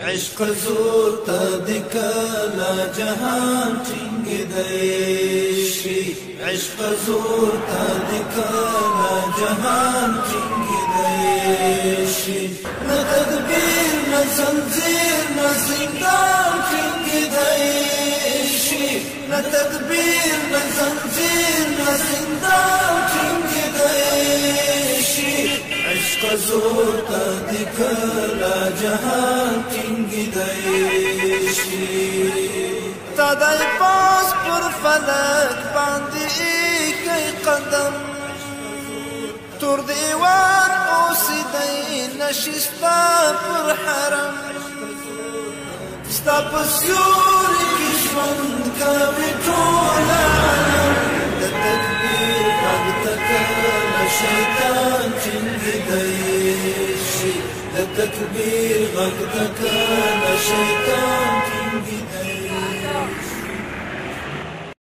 عشق زور تا دکلا جهان ټینګ دی شي عشق زور تا دکلا جهان ټینګ دی شي نه تدبیر نه زنجیر نه زندان ټینګ دی شي نه تدبیر نه زنجیر نه زندان ټینګ دی شي عشق زور تا دکلا جهان ټینګ دی شي تا دای پاس پر فلک باندې کوي قدم تور دیوان اوسیدای نشستا پر حرم ستا په سیوري کې ژوند کوي ټول عالم د تکبیر غږ ته کله شیطان ټینګ دی شي د تکبیر غږ ته کله شیطان